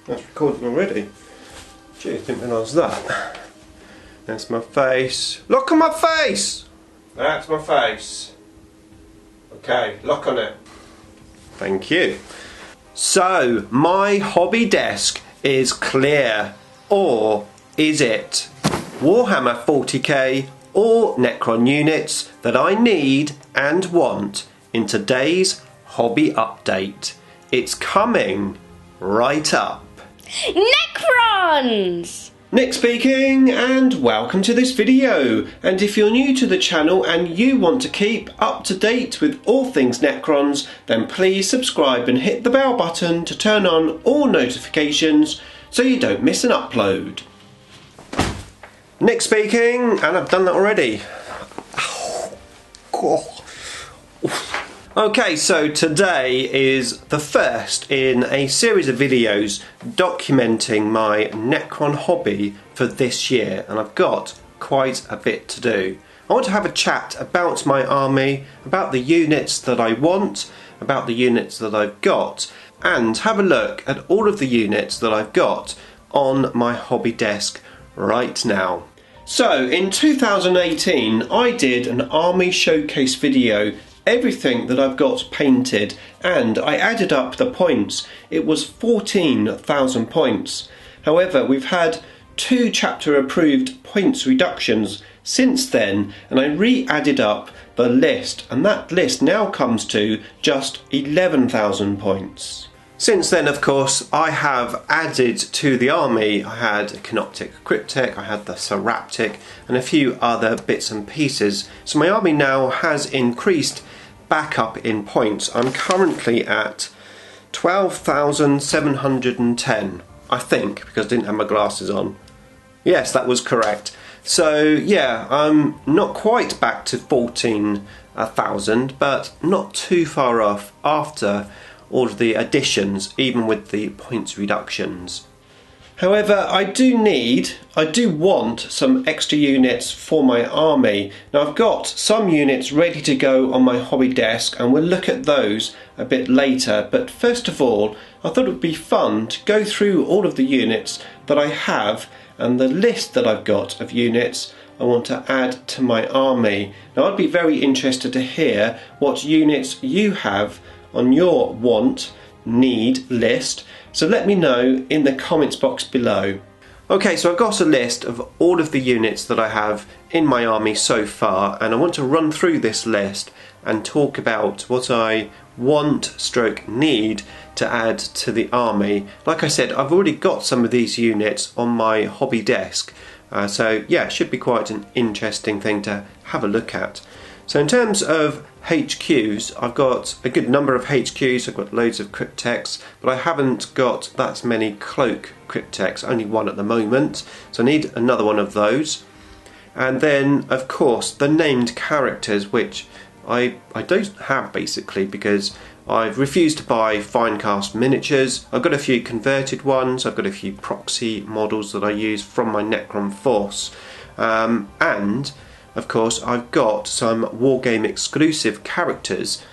That's recording already. Gee, I didn't realise that. That's my face. Look at my face! That's my face. Okay, look on it. Thank you. So, my hobby desk is clear. Or is it? Warhammer 40k or Necron units that I need and want in today's hobby update. It's coming right up. Necrons! Nick speaking, and welcome to this video. And if you're new to the channel and you want to keep up to date with all things Necrons, then please subscribe and hit the bell button to turn on all notifications so you don't miss an upload. Nick speaking, and I've done that already. Okay, so today is the first in a series of videos documenting my Necron hobby for this year, and I've got quite a bit to do. I want to have a chat about my army, about the units that I want, about the units that I've got, and have a look at all of the units that I've got on my hobby desk right now. So in 2018 I did an army showcase video, everything that I've got painted, and I added up the points. It was 14,000 points. However, we've had 2 chapter approved points reductions since then, and I re-added up the list, and that list now comes to just 11,000 points. Since then, of course, I have added to the army. I had a Canoptic Cryptek, I had the Seraptic, and a few other bits and pieces. So my army now has increased back up in points. I'm currently at 12,710, I think, because I didn't have my glasses on. Yes, that was correct. So yeah, I'm not quite back to 14,000, but not too far off after all of the additions, even with the points reductions. However, I do want some extra units for my army. Now I've got some units ready to go on my hobby desk, and we'll look at those a bit later, but first of all I thought it would be fun to go through all of the units that I have and the list that I've got of units I want to add to my army. Now I'd be very interested to hear what units you have on your want, need list, so let me know in the comments box below. Okay, so I've got a list of all of the units that I have in my army so far, and I want to run through this list and talk about what I want / need to add to the army. Like I said, I've already got some of these units on my hobby desk, so yeah, it should be quite an interesting thing to have a look at. So in terms of HQs, I've got a good number of HQs, I've got loads of Crypteks, but I haven't got that many Cloak Crypteks, only one at the moment, so I need another one of those. And then, of course, the named characters, which I don't have basically, because I've refused to buy Finecast miniatures. I've got a few converted ones, I've got a few proxy models that I use from my Necron force, and of course, I've got some Wargame exclusive characters,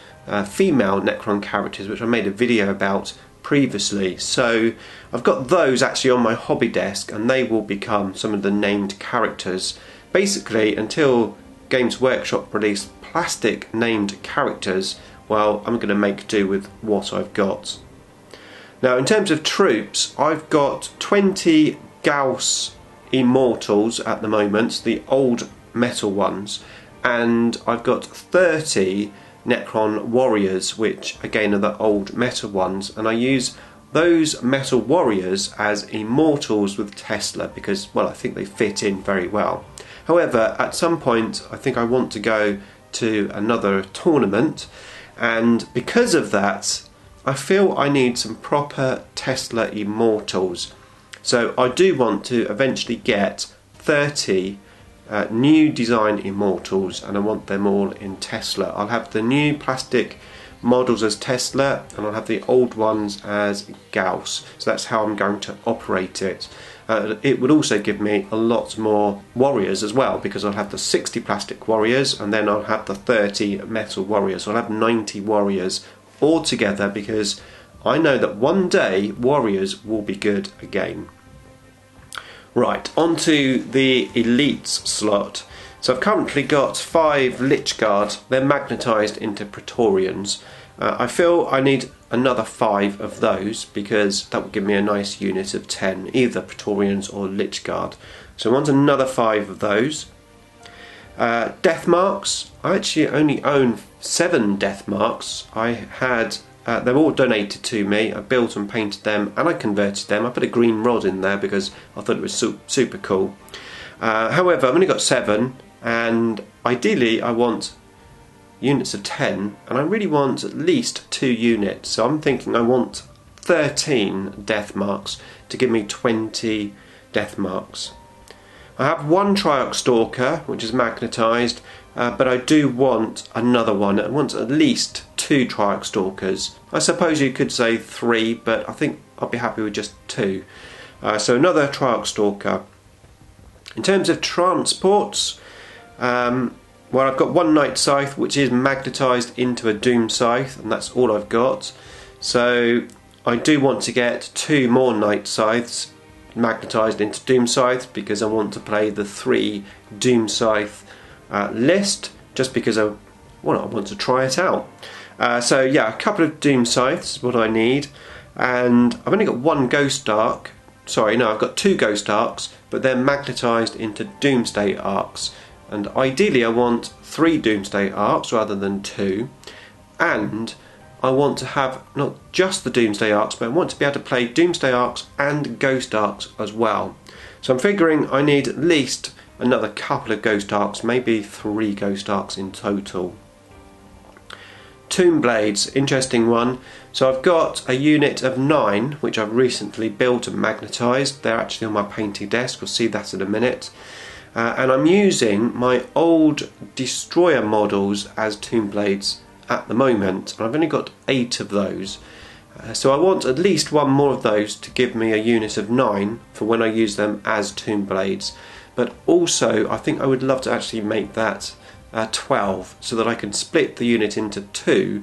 female Necron characters, which I made a video about previously. So I've got those actually on my hobby desk, and they will become some of the named characters. Basically, until Games Workshop release plastic named characters, well, I'm going to make do with what I've got. Now, in terms of troops, I've got 20 Gauss Immortals at the moment, the old metal ones, and I've got 30 Necron Warriors, which again are the old metal ones, and I use those metal warriors as immortals with Tesla because, well, I think they fit in very well. However, at some point I think I want to go to another tournament, and because of that I feel I need some proper Tesla immortals. So I do want to eventually get 30 new design immortals, and I want them all in Tesla. I'll have the new plastic models as Tesla, and I'll have the old ones as Gauss. So that's how I'm going to operate it. It would also give me a lot more warriors as well, because I'll have the 60 plastic warriors, and then I'll have the 30 metal warriors. So I'll have 90 warriors all together, because I know that one day warriors will be good again. Right, onto the elites slot. So I've currently got 5 Lich Guard. They're magnetised into Praetorians. I feel I need another 5 of those because that would give me a nice unit of 10, either Praetorians or Lich Guard. So I want another 5 of those. Death Marks. I actually only own 7 Death Marks. I had they're all donated to me. I built and painted them and I converted them. I put a green rod in there because I thought it was super cool. However, I've only got 7 and ideally I want units of 10 and I really want at least 2 units. So I'm thinking I want 13 Death Marks to give me 20 Death Marks. I have 1 Triarch Stalker which is magnetised, but I do want another one. I want at least 2 Triarch Stalkers. I suppose you could say 3, but I think I'll be happy with just 2. So another Triarch Stalker. In terms of transports, well, I've got 1 Night Scythe which is magnetised into a Doom Scythe, and that's all I've got. So I do want to get 2 more Night Scythes magnetised into Doom Scythe because I want to play the 3 Doom Scythe list, just because I want to try it out. So yeah, a couple of Doom Scythes is what I need, and I've only got 1 Ghost Arc. Sorry, no, I've got 2 Ghost Arcs, but they're magnetised into Doomsday Arcs, and ideally I want 3 Doomsday Arcs rather than 2, and I want to have not just the Doomsday Arcs, but I want to be able to play Doomsday Arcs and Ghost Arcs as well. So I'm figuring I need at least another couple of Ghost Arcs, maybe 3 Ghost Arcs in total. Tomb Blades, interesting one. So I've got a unit of 9 which I've recently built and magnetised. They're actually on my painting desk, we'll see that in a minute. And I'm using my old Destroyer models as Tomb Blades at the moment, and I've only got 8 of those. So I want at least 1 more of those to give me a unit of 9 for when I use them as Tomb Blades. But also I think I would love to actually make that 12 so that I can split the unit into 2,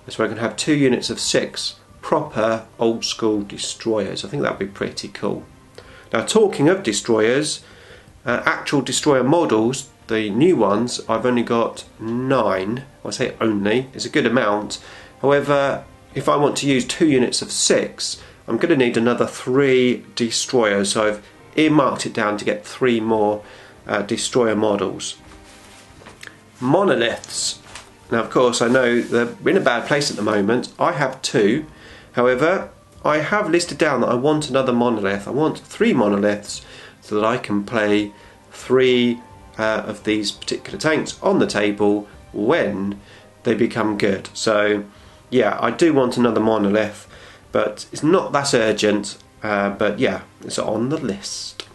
so I can have 2 units of 6 proper old school destroyers. I think that would be pretty cool. Now, talking of destroyers, actual destroyer models, the new ones, I've only got 9. I say only, it's a good amount. However, if I want to use 2 units of 6, I'm going to need another 3 destroyers, so I've earmarked it down to get 3 more destroyer models. Monoliths. Now, of course, I know they're in a bad place at the moment. I have 2. However, I have listed down that I want another monolith. I want 3 monoliths so that I can play 3 of these particular tanks on the table when they become good. So yeah, I do want another monolith, but it's not that urgent, but yeah, it's on the list.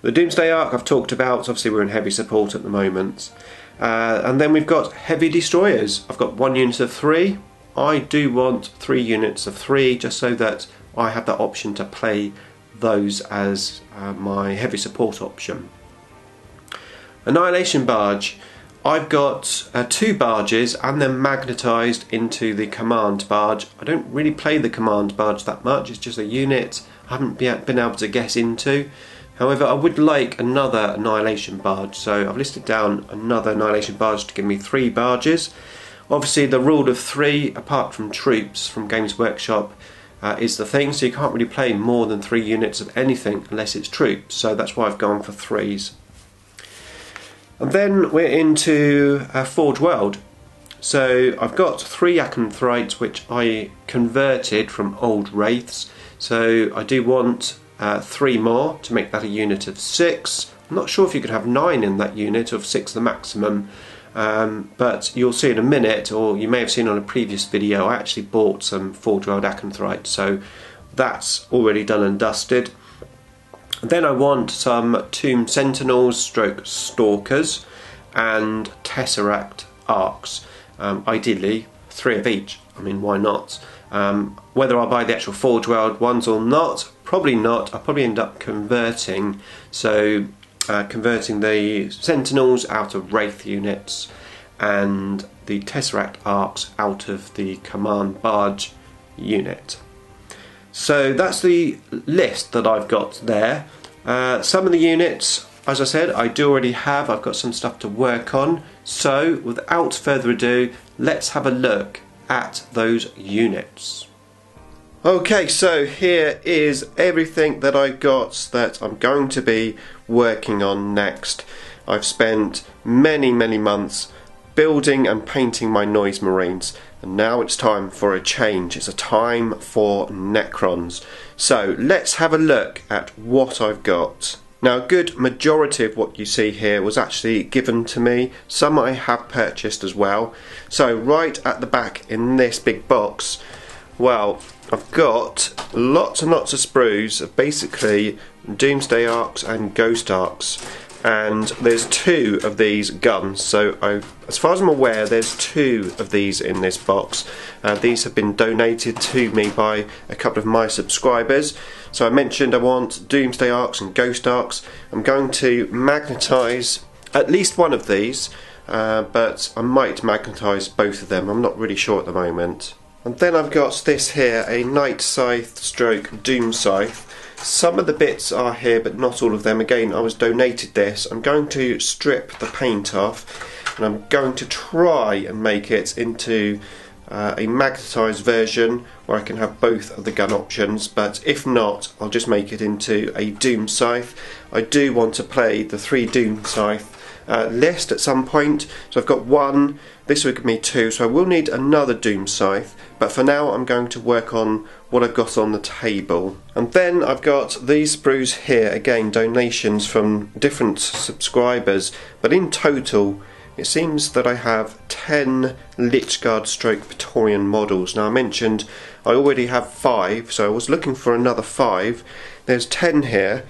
The Doomsday Arc I've talked about, obviously we're in heavy support at the moment. And then we've got heavy destroyers. I've got 1 unit of 3. I do want 3 units of 3 just so that I have that option to play those as my heavy support option. Annihilation Barge. I've got 2 barges and they're magnetised into the command barge. I don't really play the command barge that much, it's just a unit I haven't been able to get into. However, I would like another Annihilation Barge, so I've listed down another Annihilation Barge to give me 3 barges. Obviously the rule of 3, apart from troops from Games Workshop, is the thing, so you can't really play more than 3 units of anything unless it's troops, so that's why I've gone for 3s. And then we're into Forge World. So I've got 3 Acanthrites which I converted from old Wraiths, so I do want 3 more to make that a unit of 6. I'm not sure if you could have 9 in that unit, of 6 the maximum, but you'll see in a minute, or you may have seen on a previous video, I actually bought some Forge World Acanthrites, so that's already done and dusted. Then I want some Tomb Sentinels stroke Stalkers and Tesseract Arcs. Ideally 3 of each, I mean why not. Whether I'll buy the actual Forge World ones or not, probably not. I'll probably end up converting, so converting the Sentinels out of Wraith units and the Tesseract Arcs out of the Command Barge unit. So that's the list that I've got there. Some of the units, as I said, I do already have. I've got some stuff to work on. So without further ado, let's have a look at those units. Okay, so here is everything that I got that I'm going to be working on next. I've spent many months building and painting my Noise Marines, and now it's time for a change. It's a time for Necrons. So let's have a look at what I've got. Now, a good majority of what you see here was actually given to me. Some I have purchased as well. So right at the back in this big box, well, I've got lots and lots of sprues of basically Doomsday Arcs and Ghost Arcs, and there's 2 of these guns. So as far as I'm aware, there's 2 of these in this box. These have been donated to me by a couple of my subscribers. So I mentioned I want Doomsday Arcs and Ghost Arcs. I'm going to magnetise at least one of these, but I might magnetise both of them. I'm not really sure at the moment. And then I've got this here, a Night Scythe stroke Doom Scythe. Some of the bits are here, but not all of them. Again, I was donated this. I'm going to strip the paint off, and I'm going to try and make it into a magnetised version where I can have both of the gun options, but if not, I'll just make it into a Doom Scythe. I do want to play the 3 Doom Scythe list at some point, so I've got 1, this will give me 2, so I will need another Doom Scythe, but for now I'm going to work on what I've got on the table. And then I've got these sprues here, again donations from different subscribers, but in total it seems that I have 10 Lychguard stroke Praetorian models. Now I mentioned I already have 5, so I was looking for another 5. There's 10 here.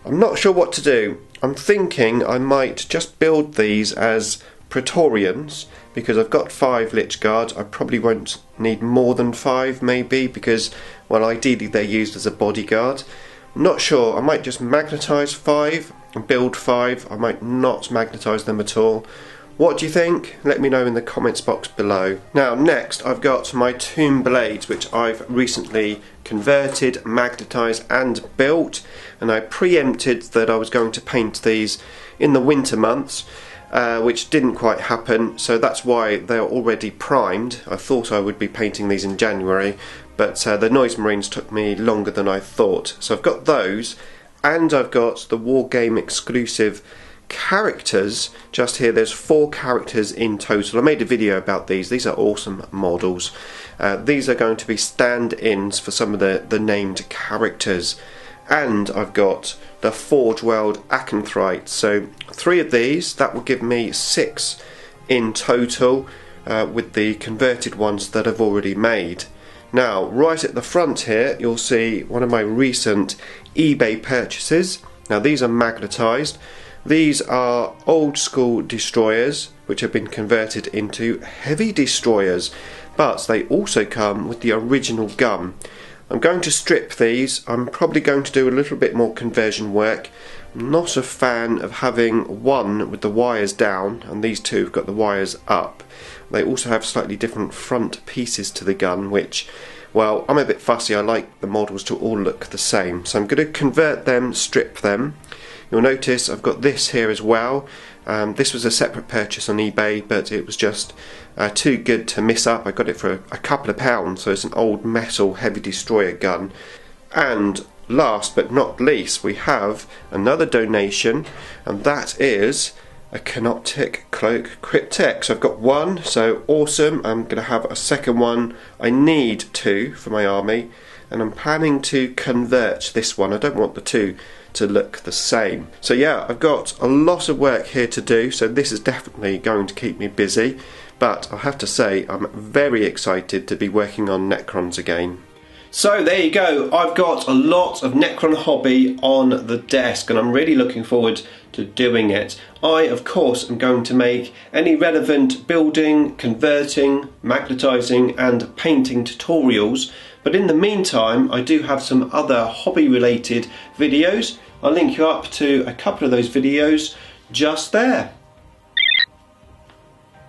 I'm not sure what to do. I'm thinking I might just build these as Praetorians, because I've got 5 Lychguards. I probably won't need more than 5 maybe, because, well, ideally they're used as a bodyguard. I'm not sure. I might just magnetise 5 and build 5. I might not magnetise them at all. What do you think? Let me know in the comments box below. Now next I've got my Tomb Blades, which I've recently converted, magnetised and built, and I preempted that I was going to paint these in the winter months, which didn't quite happen, so that's why they're already primed. I thought I would be painting these in January, but the Noise Marines took me longer than I thought. So I've got those, and I've got the Wargame exclusive characters just here. There's 4 characters in total. I made a video about these. These are awesome models. These are going to be stand-ins for some of the named characters. And I've got the Forge World Acanthrites. So 3 of these, that will give me 6 in total, with the converted ones that I've already made. Now right at the front here you'll see one of my recent eBay purchases. Now these are magnetised. These are old school destroyers which have been converted into heavy destroyers, but they also come with the original gun. I'm going to strip these. I'm probably going to do a little bit more conversion work. I'm not a fan of having one with the wires down, and these 2 have got the wires up. They also have slightly different front pieces to the gun, which, well, I'm a bit fussy. I like the models to all look the same. So I'm going to convert them, strip them. You'll notice I've got this here as well. This was a separate purchase on eBay, but it was just too good to miss up. I got it for a couple of pounds, so it's an old metal heavy destroyer gun. And last but not least, we have another donation, and that is a Canoptic Cloak Cryptek. So I've got 1, so awesome. I'm going to have a second one. I need 2 for my army, and I'm planning to convert this one. I don't want the 2 to look the same. So yeah, I've got a lot of work here to do, so this is definitely going to keep me busy, but I have to say I'm very excited to be working on Necrons again. So there you go, I've got a lot of Necron Hobby on the desk and I'm really looking forward to doing it. I of course am going to make any relevant building, converting, magnetising and painting tutorials, but in the meantime I do have some other hobby related videos. I'll link you up to a couple of those videos just there.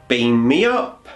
Beam me up!